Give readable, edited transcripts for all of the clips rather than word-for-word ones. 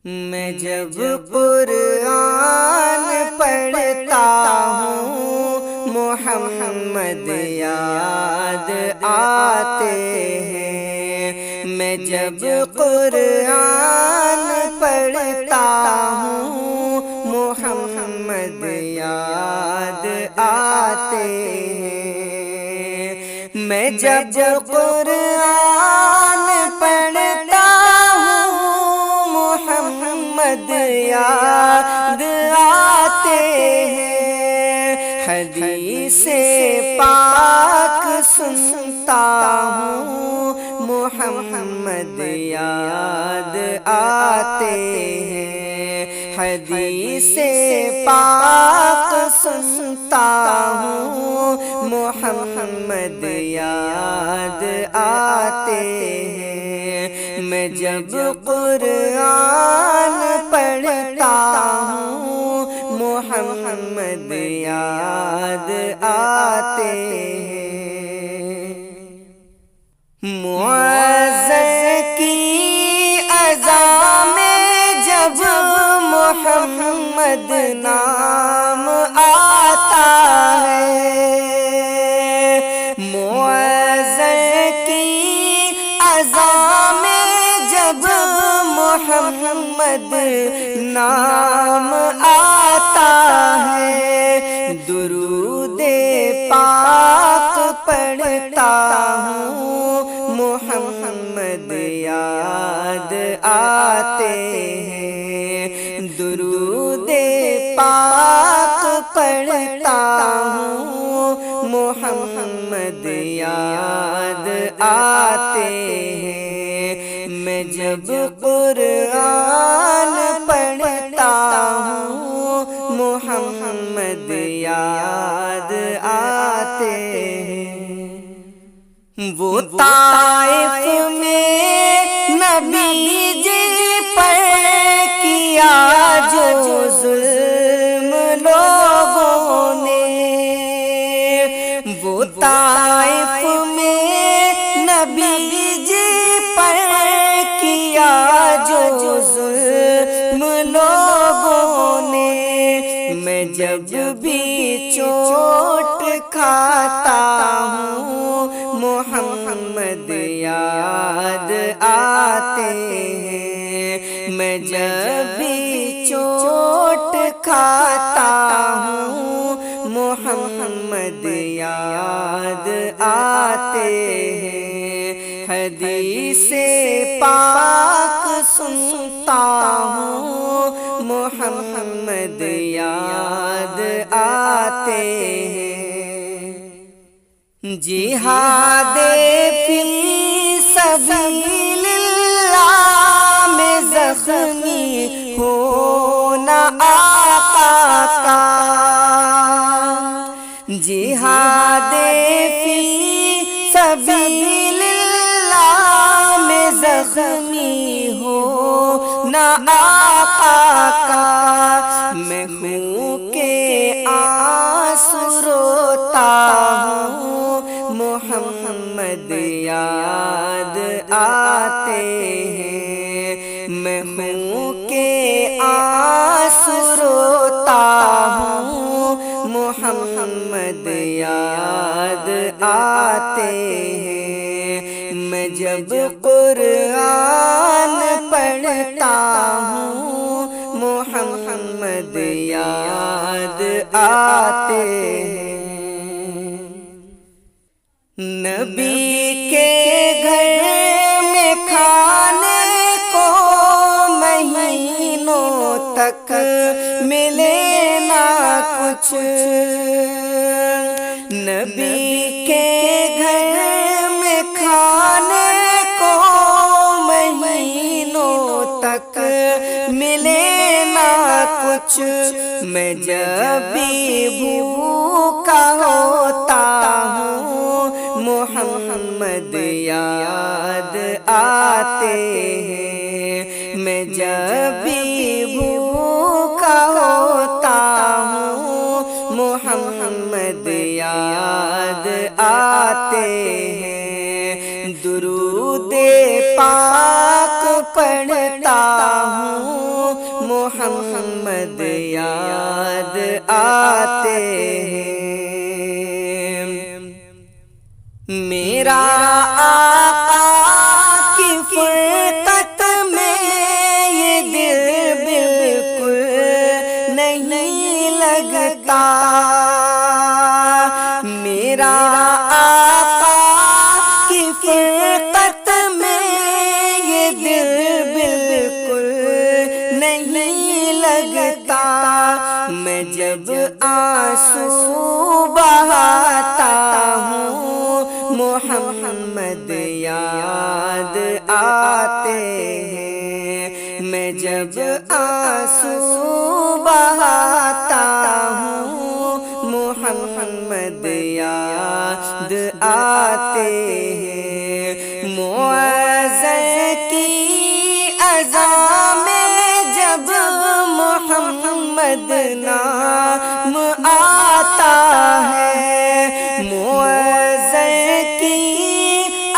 میں جب قرآن پڑھتا ہوں محمد یاد آتے ہیں۔ میں جب قرآن پڑھتا ہوں محمد یاد آتے ہیں۔ میں جب قرآن پڑھتا محمد یاد آتے ہیں۔ حدیث پاک سنتا ہوں محمد یاد آتے ہیں۔ حدیث پاک سنتا ہوں محمد یاد آتے ہیں۔ میں جب قرآن پڑھتا ہوں محمد یاد آتے ہیں۔ معذر کی اذان میں جب محمد نام آتا ہے، معذر کی اذان میں جب محمد نام آتا ہے، درود پاک پڑھتا ہوں محمد یاد آتے ہیں۔ درود پاک پڑھتا ہوں محمد یاد آتے ہیں۔ میں جب قرآن پڑھتا ہوں محمد یاد آتے ہیں۔ وہ طائف میں نبی جی پر کیا جو ظلم لوگوں نے، وہ طائف میں نبی جی پر کیا جو ظلم لوگوں نے، میں جب بھی چوٹ کھاتا ہوں محمد یاد آتے ہیں۔ میں جب بھی چوٹ کھاتا ہوں محمد یاد آتے ہیں۔ حدیث پاک سنتا ہوں محمد یاد آتے ہیں۔ جہاد فی سبیل اللہ میں زخمی ہونا آقا کا، جہاد فی سبیل اللہ میں زخمی ہونا آقا کا، میں خون کے آنسو روتا ہوں محمد یاد آتے ہیں۔ میں خون کے آنسو روتا ہوں محمد یاد آتے ہیں۔ میں جب قرآن پڑھتا ہوں محمد یاد آتے ہیں۔ نبی کے گھر میں کھانے کو مہینوں تک ملے نہ کچھ، نبی کے گھر میں کھانے کو مہینوں تک ملے نہ کچھ، میں جب بھی بھوکا ہوتا ہوں محمد یاد آتے ہیں۔ میں جب بھی بھوکا ہوتا ہوں محمد یاد آتے ہیں۔ درود پاک پڑھتا ہوں آتے ہیں۔ میرا آقا کی فرقت میں یہ دل بالکل نہیں لگتا، میرا آقا کی فرقت میں یہ دل بالکل نہیں لگتا، میں جب آنسو بہاتا ہوں محمد یاد آتے ہیں، میں جب آنسو بہاتا ہوں محمد یاد آتے ہیں۔ معذر کی اذان میں جب محمد نام آتا ہے، معذر کی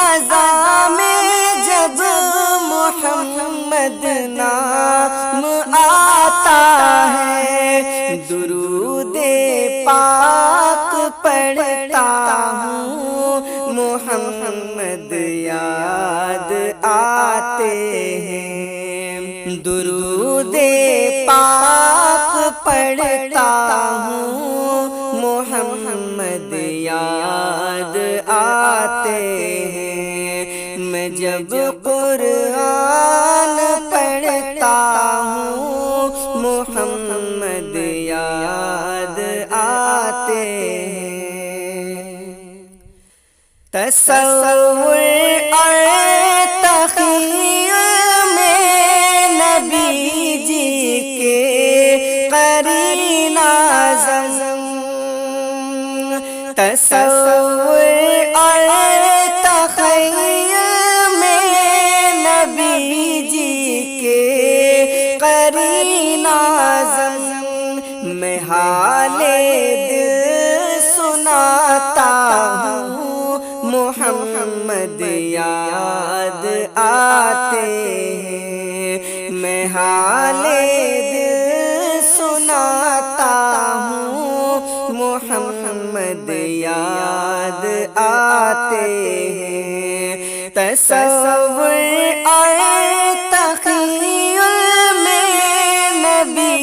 اذان میں جب محمد نام آتا ہے، درود پاک پڑھتا ہوں محمد یاد آتے ہیں، درود پاک پڑھتا ہوں محمد یاد آتے ہیں، میں جب قرآن پڑھتا ہوں محمد یاد آتے ہیں۔ تصور اور تخیل میں نبی جی کے قرین اعظم، تصور اور تخیل میں نبی جی کے قرین اعظم، میں حال دل سناتا ہوں محمد یاد آتے ہیں، میں حال دل سناتا ہوں محمد یاد آتے ہیں۔ تصور اور تخیل میں نبی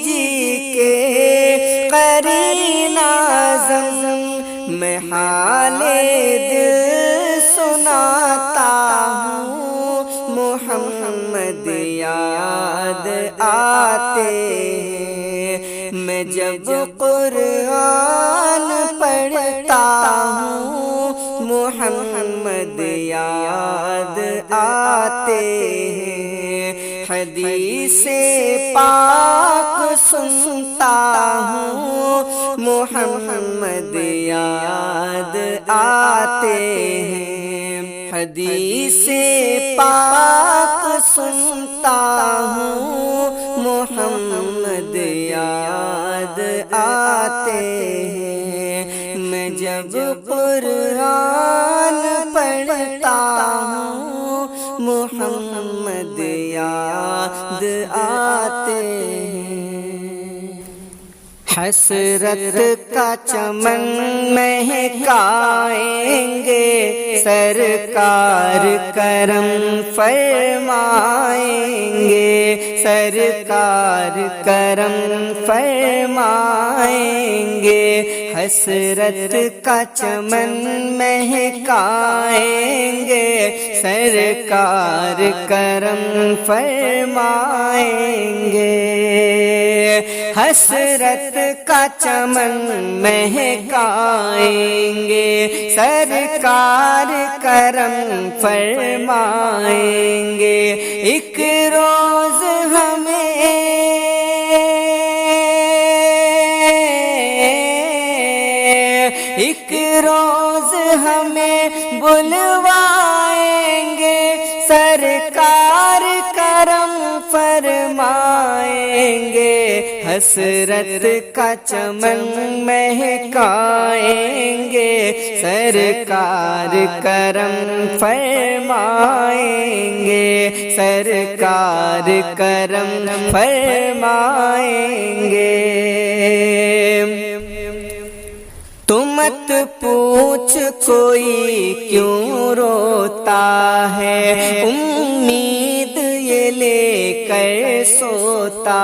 جی کے قرین اعظم، میں حال دل سناتا ہوں محمد یاد آتے ہیں، میں جب قرآن پڑھتا ہوں محمد یاد آتے ہیں، حدیث پاک سنتا ہوں محمد یاد آتے ہیں، حدیث پاک سنتا ہوں محمد یاد آتے ہیں، میں جب قرآن پڑھتا ہوں محمد یاد آتے ہیں۔ حسرت کا چمن مہکائیں گے سرکار کرم فرمائیں گے، سرکار کرم فرمائیں گے، حسرت کا چمن مہکائیں گے سرکار کرم فرمائیں گے، حسرت کا چمن مہکائیں گے سرکار کرم فرمائیں گے، ایک روز ہمیں ایک روز ہمیں بلوائیں گے سرکار کرم فرمائیں گے، حسرت کا چمن مہکائیں گے سرکار کرم فرمائیں گے، سرکار کرم فرمائیں گے۔ مت پوچھ کوئی کیوں روتا ہے، امید یہ لے کر سوتا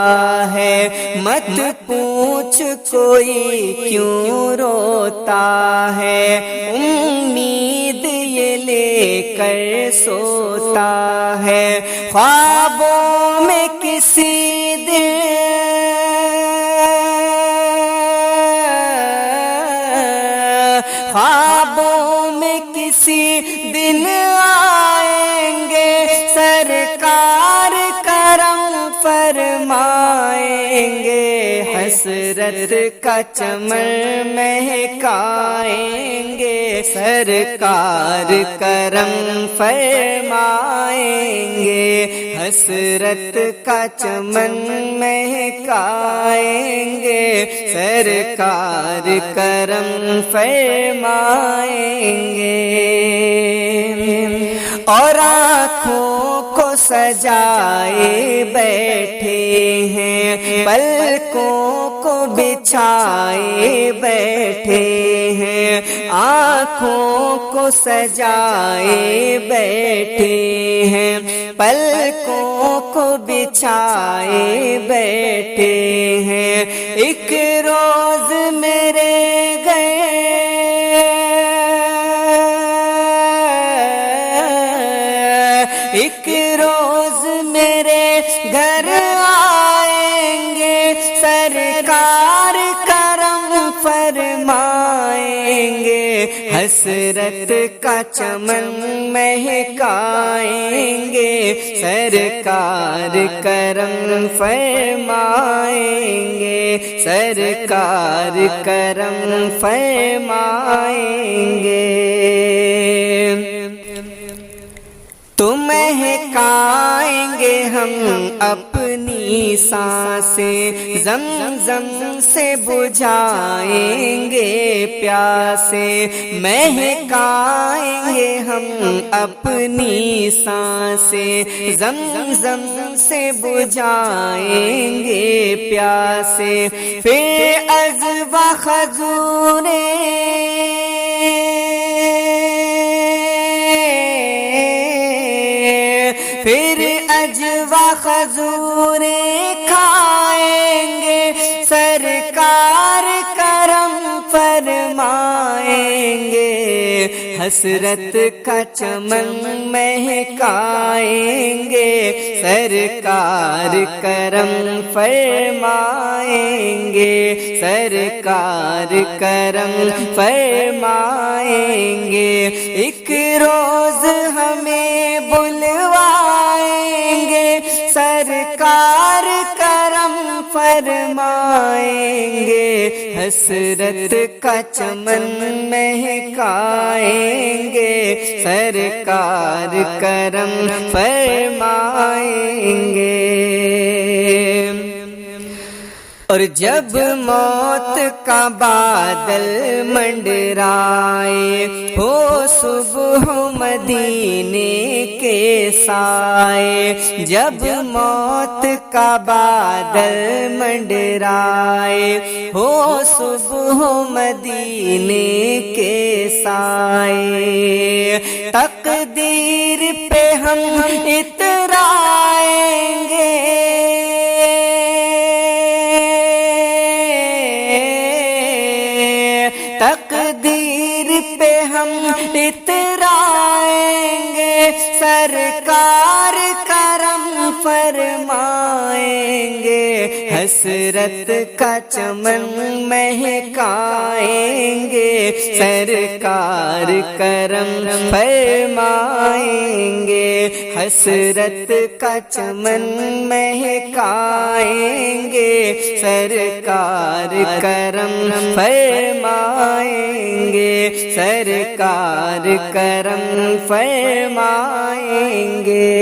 ہے، مت پوچھ کوئی کیوں روتا ہے، امید یہ لے کر سوتا ہے، خوابوں میں کسی دن خوابوں میں کسی دن آئیں گے، سرکار کرم فرمائیں گے، حسرت کا چمن مہکائیں گے، سرکار کرم فرمائیں گے، حسرت کا چمن مہکائیں گے، سرکار کرم فرمائیں گے، اور آنکھوں کو سجائے بیٹھے ہیں، پلکوں کو بچھائے بیٹھے ہیں، آنکھوں کو سجائے بیٹھے ہیں، پلکوں کو بچھائے بیٹھے ہیں، ایک روز میرے ایک روز میرے گھر آئیں گے، سرکار کرم فرمائیں گے، حسرت کا چمن مہکائیں گے، سرکار کرم فرمائیں گے، سرکار کرم فرمائیں گے، تو مہکائیں گے ہم اپنی سانسیں، زمزم سے بجھائیں گے پیاسیں، مہکائیں گے ہم اپنی سانسیں، زمزم سے بجھائیں گے پیاسیں، پھر عذبہ خضوریں پھر عجوا خضوریں کھائیں گے، سرکار کرم فرمائیں گے، حسرت کا چمن مہکائیں گے، سرکار کرم فرمائیں گے، سرکار کرم فرمائیں گے، ایک روز ہمیں بلوائیں گے، سرکار کرم فرمائیں گے، حسرت کا چمن مہکائیں گے، سرکار کرم فرمائیں گے، اور جب موت کا بادل منڈرائے، ہو صبح مدینے کے سائے، جب موت کا بادل منڈرائے، ہو صبح مدینے کے سائے، تقدیر پہ ہم اترائیں گے، تقدیر پہ ہم اترائیں گے، سرکار کرم فرمائیں گے، حسرت کا چمن مہکائیں گے، سرکار کرم فرمائیں گے، حسرت کا چمن مہکائیں گے، سرکار کرم فرمائیں گے، سرکار کرم فرمائیں گے،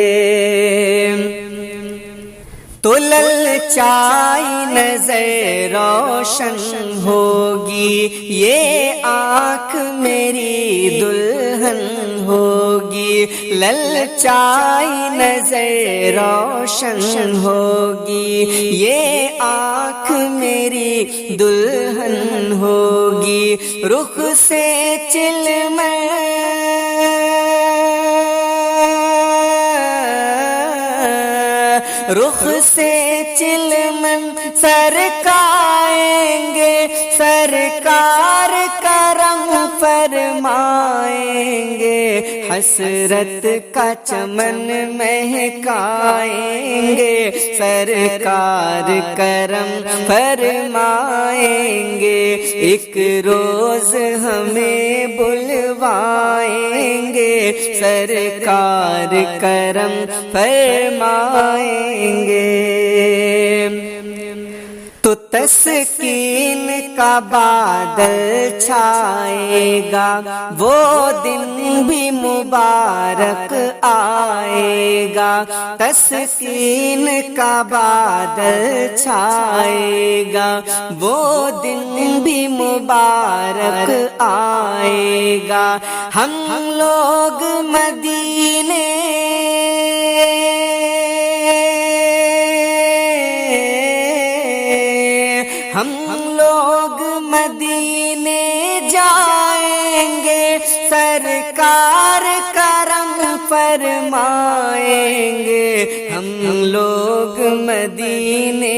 تو للچائی نظر روشن ہوگی، یہ آنکھ میری دلہن ہوگی، للچائی نظر روشن ہوگی، یہ آنکھ میری دلہن ہوگی، رخ سے چلمن سرکائیں گے، سرکار کرم فرمائیں گے، حسرت کا چمن مہکائیں گے، سرکار کرم فرمائیں گے، ایک روز ہمیں بلوائیں گے، سرکار کرم فرمائیں گے۔ تو تسکین کا بادل چھائے گا، وہ دن بھی مبارک آئے گا، تسکین کا بادل چھائے گا، وہ دن بھی مبارک آئے گا، ہم لوگ مدینے مدینے جائیں گے، سرکار کرم فرمائیں گے، ہم لوگ مدینے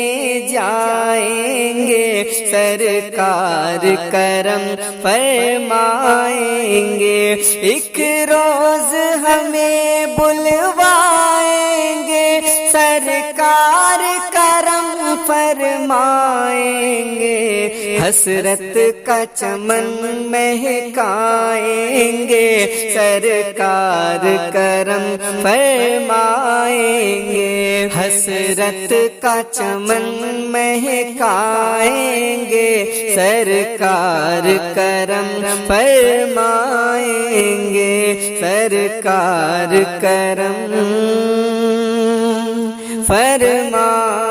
جائیں گے، سرکار کرم فرمائیں گے، ایک روز ہمیں بلوائیں گے، سرکار کرم فرمائیں گے، حسرت کا چمن مہکائیں گے، سرکار کرم فرمائیں گے، حسرت کا چمن مہکائیں گے، سرکار کرم فرمائیں گے، سرکار کرم فرمائیں گے۔